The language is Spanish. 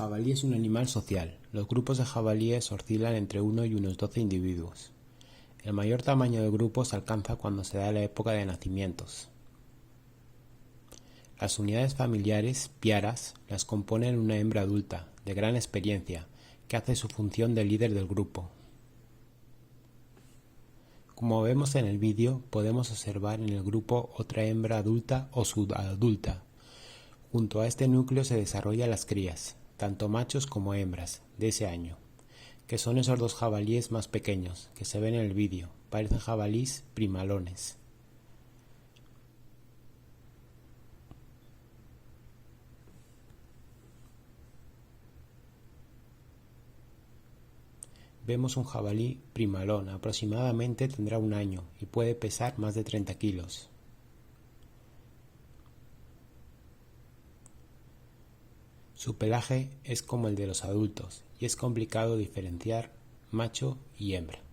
jabalí es un animal social. Los grupos de jabalíes oscilan entre 1 y unos 12 individuos. El mayor tamaño del grupo se alcanza cuando se da la época de nacimientos. Las unidades familiares, piaras, las componen una hembra adulta, de gran experiencia, que hace su función de líder del grupo. Como vemos en el vídeo, podemos observar en el grupo otra hembra adulta o subadulta. Junto a este núcleo se desarrollan las crías, tanto machos como hembras, de ese año, que son esos dos jabalíes más pequeños que se ven en el vídeo, parecen jabalíes primalones. Vemos un jabalí primalón, aproximadamente tendrá un año y puede pesar más de 30 kilos. Su pelaje es como el de los adultos y es complicado diferenciar macho y hembra.